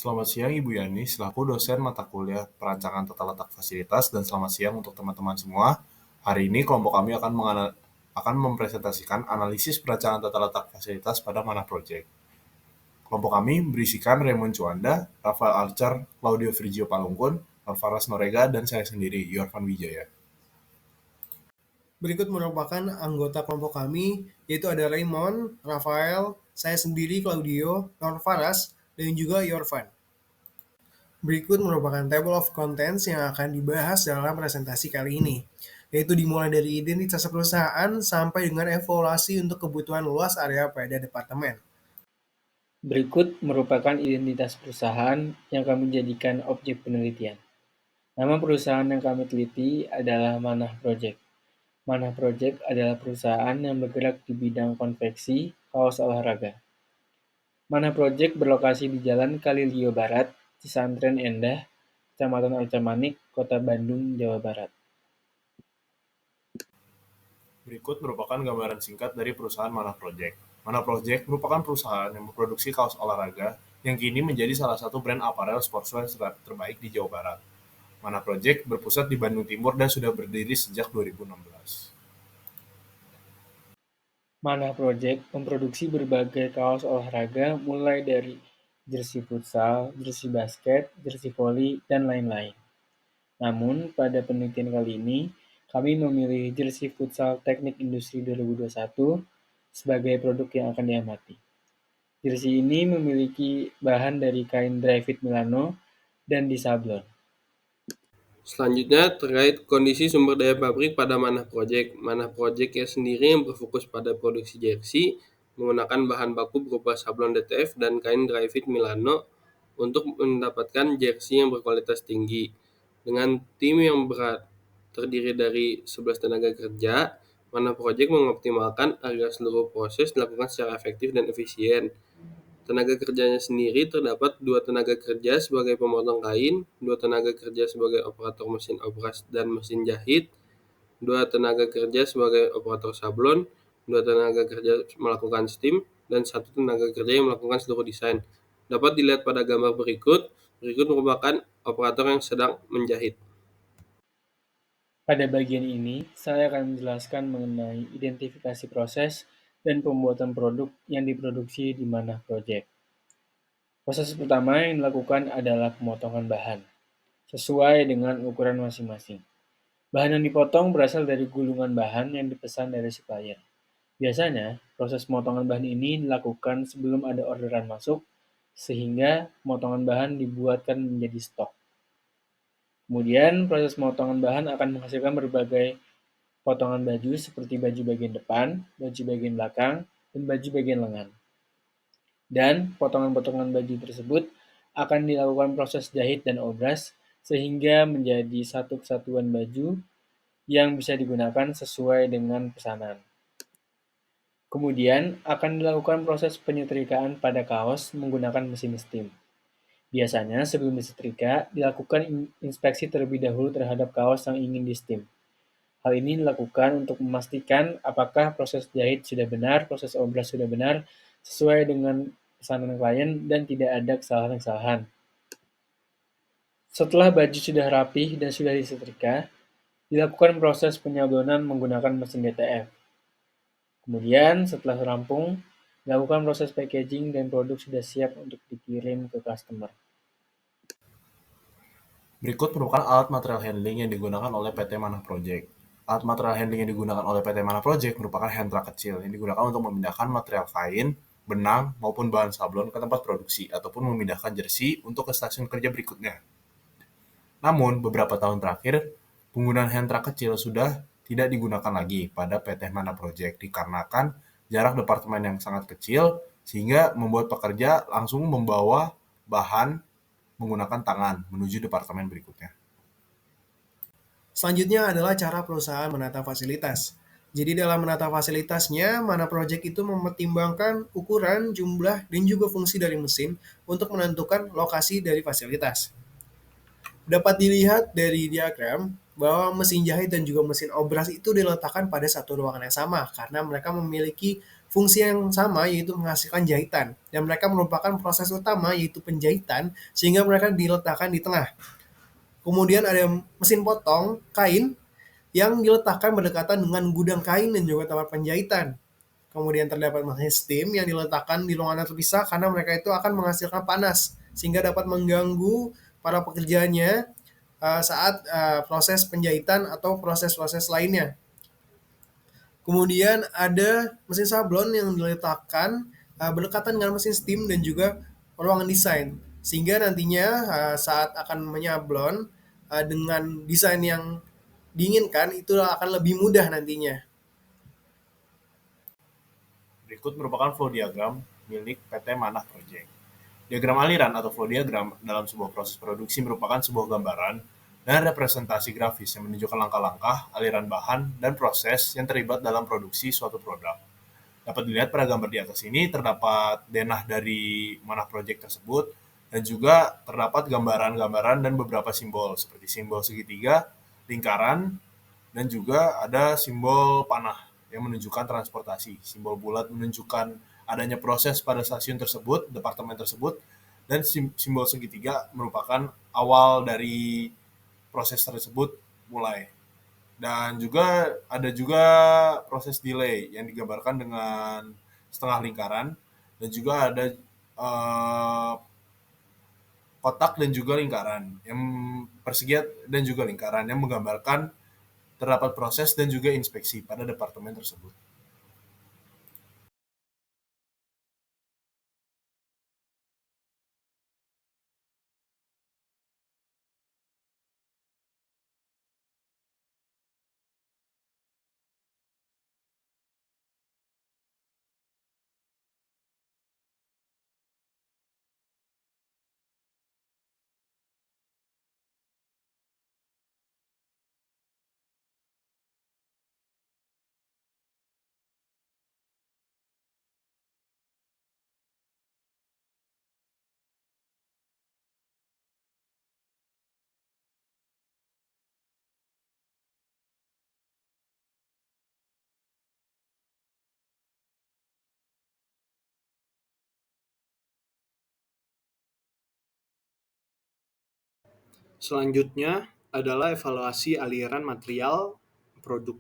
Selamat siang Ibu Yani, selaku dosen mata kuliah Perancangan Tata Letak Fasilitas dan selamat siang untuk teman-teman semua. Hari ini kelompok kami akan mempresentasikan analisis perancangan tata letak fasilitas pada Mana Project. Kelompok kami berisikan Raymond Cuanda, Rafael Archer, Claudio Frigio Palungkun, Alvaras Norega, dan saya sendiri, Yorvan Wijaya. Berikut merupakan anggota kelompok kami, yaitu ada Raymond, Rafael, saya sendiri, Claudio, Norvaras, dan juga Yorvan. Berikut merupakan table of contents yang akan dibahas dalam presentasi kali ini, yaitu dimulai dari identitas perusahaan sampai dengan evaluasi untuk kebutuhan luas area pada departemen. Berikut merupakan identitas perusahaan yang kami jadikan objek penelitian. Nama perusahaan yang kami teliti adalah Manah Project. Manah Project adalah perusahaan yang bergerak di bidang konveksi kaos olahraga. Manah Project berlokasi di Jalan Kalilio Barat, Cisantren Endah, Kecamatan Arca Manik, Kota Bandung, Jawa Barat. Berikut merupakan gambaran singkat dari perusahaan Mana Project. Mana Project merupakan perusahaan yang memproduksi kaos olahraga yang kini menjadi salah satu brand aparel sportswear terbaik di Jawa Barat. Mana Project berpusat di Bandung Timur dan sudah berdiri sejak 2016. Manah Project memproduksi berbagai kaos olahraga mulai dari jersey futsal, jersey basket, jersey volley, dan lain-lain. Namun, pada penelitian kali ini, kami memilih jersey futsal Teknik Industri 2021 sebagai produk yang akan diamati. Jersey ini memiliki bahan dari kain dry fit Milano dan disablon. Selanjutnya, terkait kondisi sumber daya pabrik pada Manah Project. Manah Project ya sendiri yang berfokus pada produksi jersey menggunakan bahan baku berupa sablon DTF dan kain dry fit Milano untuk mendapatkan jersey yang berkualitas tinggi. Dengan tim yang berat terdiri dari 11 tenaga kerja, Manah Project mengoptimalkan agar seluruh proses dilakukan secara efektif dan efisien. Tenaga kerjanya sendiri terdapat 2 tenaga kerja sebagai pemotong kain, 2 tenaga kerja sebagai operator mesin obras dan mesin jahit, 2 tenaga kerja sebagai operator sablon, 2 tenaga kerja melakukan steam, dan 1 tenaga kerja yang melakukan seluruh desain. Dapat dilihat pada gambar berikut. Berikut merupakan operator yang sedang menjahit. Pada bagian ini, saya akan menjelaskan mengenai identifikasi proses dan pembuatan produk yang diproduksi di Manah Project. Proses pertama yang dilakukan adalah pemotongan bahan, sesuai dengan ukuran masing-masing. Bahan yang dipotong berasal dari gulungan bahan yang dipesan dari supplier. Biasanya, proses pemotongan bahan ini dilakukan sebelum ada orderan masuk, sehingga pemotongan bahan dibuatkan menjadi stok. Kemudian, proses pemotongan bahan akan menghasilkan berbagai potongan baju seperti baju bagian depan, baju bagian belakang, dan baju bagian lengan. Dan potongan-potongan baju tersebut akan dilakukan proses jahit dan obras sehingga menjadi satu kesatuan baju yang bisa digunakan sesuai dengan pesanan. Kemudian akan dilakukan proses penyetrikaan pada kaos menggunakan mesin steam. Biasanya sebelum disetrika, dilakukan inspeksi terlebih dahulu terhadap kaos yang ingin di steam. Hal ini dilakukan untuk memastikan apakah proses jahit sudah benar, proses obras sudah benar, sesuai dengan pesanan klien, dan tidak ada kesalahan-kesalahan. Setelah baju sudah rapih dan sudah disetrika, dilakukan proses penyablonan menggunakan mesin DTF. Kemudian, setelah rampung, dilakukan proses packaging dan produk sudah siap untuk dikirim ke customer. Berikut merupakan alat material handling yang digunakan oleh PT Mana Project. Alat material handling yang digunakan oleh PT Mana Project merupakan hand truck kecil yang digunakan untuk memindahkan material kain, benang, maupun bahan sablon ke tempat produksi ataupun memindahkan jersey untuk ke stasiun kerja berikutnya. Namun, beberapa tahun terakhir, penggunaan hand truck kecil sudah tidak digunakan lagi pada PT Mana Project dikarenakan jarak departemen yang sangat kecil sehingga membuat pekerja langsung membawa bahan menggunakan tangan menuju departemen berikutnya. Selanjutnya adalah cara perusahaan menata fasilitas. Jadi dalam menata fasilitasnya, Mana Project itu mempertimbangkan ukuran, jumlah, dan juga fungsi dari mesin untuk menentukan lokasi dari fasilitas. Dapat dilihat dari diagram bahwa mesin jahit dan juga mesin obras itu diletakkan pada satu ruangan yang sama karena mereka memiliki fungsi yang sama yaitu menghasilkan jahitan dan mereka merupakan proses utama yaitu penjahitan sehingga mereka diletakkan di tengah. Kemudian ada mesin potong kain yang diletakkan berdekatan dengan gudang kain dan juga tempat penjahitan. Kemudian terdapat mesin steam yang diletakkan di ruangan terpisah karena mereka itu akan menghasilkan panas sehingga dapat mengganggu para pekerjanya saat proses penjahitan atau proses-proses lainnya. Kemudian ada mesin sablon yang diletakkan berdekatan dengan mesin steam dan juga ruangan desain. Sehingga nantinya saat akan menyablon dengan desain yang diinginkan itu akan lebih mudah nantinya. Berikut merupakan flow diagram milik PT Manah Project. Diagram aliran atau flow diagram dalam sebuah proses produksi merupakan sebuah gambaran dan representasi grafis yang menunjukkan langkah-langkah, aliran bahan, dan proses yang terlibat dalam produksi suatu produk. Dapat dilihat pada gambar di atas ini terdapat denah dari Manah Project tersebut dan juga terdapat gambaran-gambaran dan beberapa simbol seperti simbol segitiga, lingkaran, dan juga ada simbol panah yang menunjukkan transportasi. Simbol bulat menunjukkan adanya proses pada stasiun tersebut, departemen tersebut, dan simbol segitiga merupakan awal dari proses tersebut mulai. Dan juga ada juga proses delay yang digambarkan dengan setengah lingkaran dan juga ada kotak dan juga lingkaran yang persegi dan juga lingkaran yang menggambarkan terdapat proses dan juga inspeksi pada departemen tersebut. Selanjutnya adalah evaluasi aliran material produk.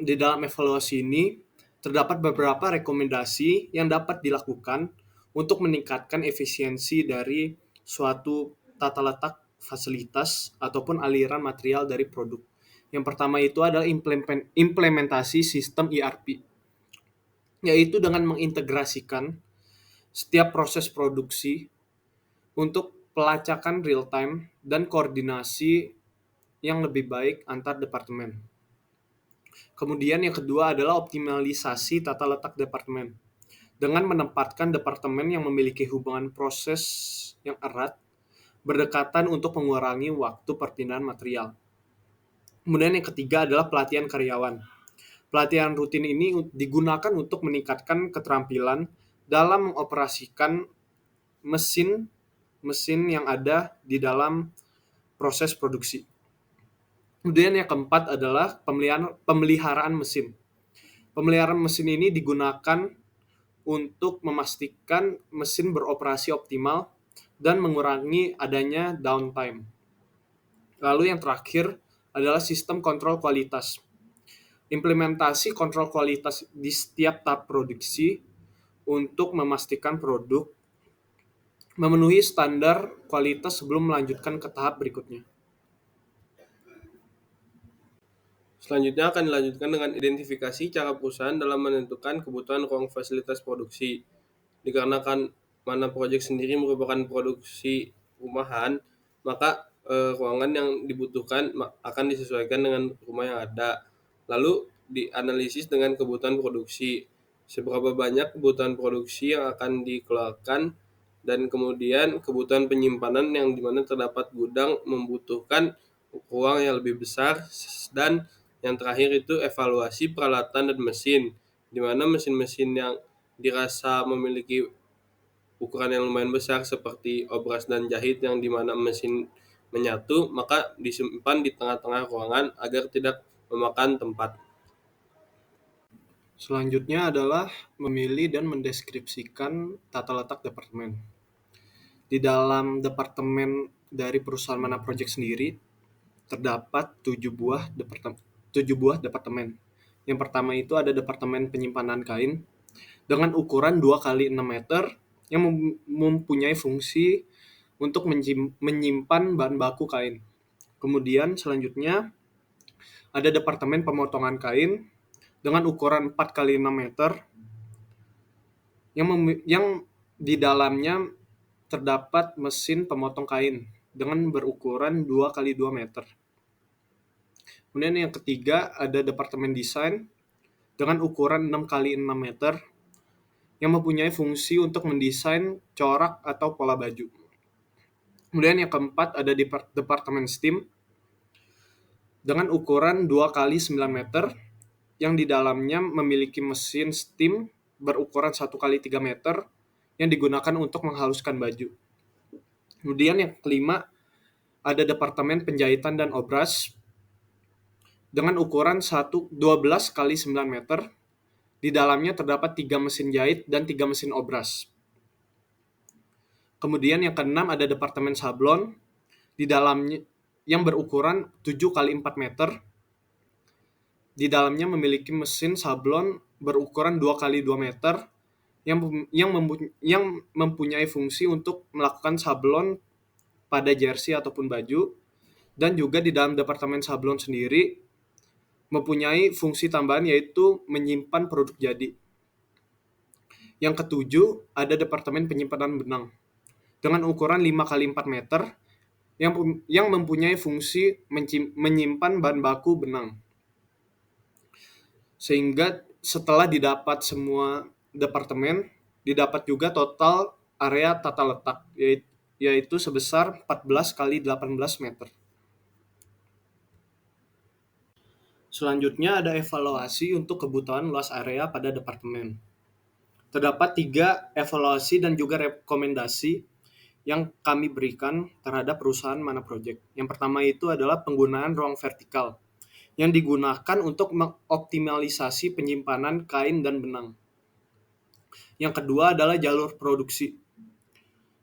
Di dalam evaluasi ini terdapat beberapa rekomendasi yang dapat dilakukan untuk meningkatkan efisiensi dari suatu tata letak fasilitas ataupun aliran material dari produk. Yang pertama itu adalah implementasi sistem ERP, yaitu dengan mengintegrasikan setiap proses produksi untuk pelacakan real time dan koordinasi yang lebih baik antar departemen. Kemudian yang kedua adalah optimalisasi tata letak departemen. Dengan menempatkan departemen yang memiliki hubungan proses yang erat, berdekatan untuk mengurangi waktu perpindahan material. Kemudian yang ketiga adalah pelatihan karyawan. Pelatihan rutin ini digunakan untuk meningkatkan keterampilan dalam mengoperasikan mesin yang ada di dalam proses produksi. Kemudian yang keempat adalah pemeliharaan mesin. Pemeliharaan mesin ini digunakan untuk memastikan mesin beroperasi optimal dan mengurangi adanya downtime. Lalu yang terakhir adalah sistem kontrol kualitas. Implementasi kontrol kualitas di setiap tahap produksi untuk memastikan produk memenuhi standar kualitas sebelum melanjutkan ke tahap berikutnya. Selanjutnya akan dilanjutkan dengan identifikasi cara perusahaan dalam menentukan kebutuhan ruang fasilitas produksi. Dikarenakan Manah Project sendiri merupakan produksi rumahan, maka ruangan yang dibutuhkan akan disesuaikan dengan rumah yang ada. Lalu dianalisis dengan kebutuhan produksi, seberapa banyak kebutuhan produksi yang akan dikeluarkan, dan kemudian kebutuhan penyimpanan yang dimana terdapat gudang membutuhkan ruang yang lebih besar, dan yang terakhir itu evaluasi peralatan dan mesin, di mana mesin-mesin yang dirasa memiliki ukuran yang lumayan besar seperti obras dan jahit yang dimana mesin menyatu, maka disimpan di tengah-tengah ruangan agar tidak memakan tempat. Selanjutnya adalah memilih dan mendeskripsikan tata letak departemen. Di dalam departemen dari perusahaan Mana Project sendiri terdapat 7 buah departemen. Yang pertama itu ada departemen penyimpanan kain dengan ukuran 2 kali 6 meter yang mempunyai fungsi untuk menyimpan bahan baku kain. Kemudian selanjutnya ada departemen pemotongan kain dengan ukuran 4 kali 6 meter yang di dalamnya terdapat mesin pemotong kain dengan berukuran 2 kali 2 meter. Kemudian yang ketiga ada departemen desain dengan ukuran 6 kali 6 meter yang mempunyai fungsi untuk mendesain corak atau pola baju. Kemudian yang keempat ada departemen steam dengan ukuran 2 kali 9 meter yang di dalamnya memiliki mesin steam berukuran 1 kali 3 meter yang digunakan untuk menghaluskan baju. Kemudian yang kelima ada departemen penjahitan dan obras dengan ukuran 12 kali 9 meter. Di dalamnya terdapat 3 mesin jahit dan 3 mesin obras. Kemudian yang keenam ada departemen sablon di dalamnya yang berukuran 7 kali 4 meter. Di dalamnya memiliki mesin sablon berukuran 2 kali 2 meter yang mempunyai fungsi untuk melakukan sablon pada jersey ataupun baju, dan juga di dalam departemen sablon sendiri mempunyai fungsi tambahan yaitu menyimpan produk jadi. Yang ketujuh ada departemen penyimpanan benang dengan ukuran 5 kali 4 meter yang mempunyai fungsi menyimpan bahan baku benang. Sehingga setelah didapat semua departemen, didapat juga total area tata letak yaitu sebesar 14 kali 18 meter. Selanjutnya ada evaluasi untuk kebutuhan luas area pada departemen. Terdapat 3 evaluasi dan juga rekomendasi yang kami berikan terhadap perusahaan Mana Project. Yang pertama itu adalah penggunaan ruang vertikal yang digunakan untuk mengoptimalisasi penyimpanan kain dan benang. Yang kedua adalah jalur produksi.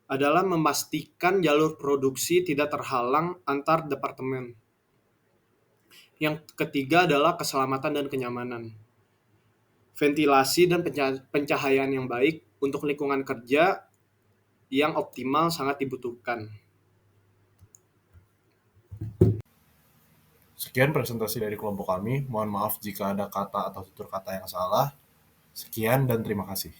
Adalah memastikan jalur produksi tidak terhalang antar departemen. Yang ketiga adalah keselamatan dan kenyamanan. Ventilasi dan pencahayaan yang baik untuk lingkungan kerja yang optimal sangat dibutuhkan. Sekian presentasi dari kelompok kami. Mohon maaf jika ada kata atau tutur kata yang salah. Sekian dan terima kasih.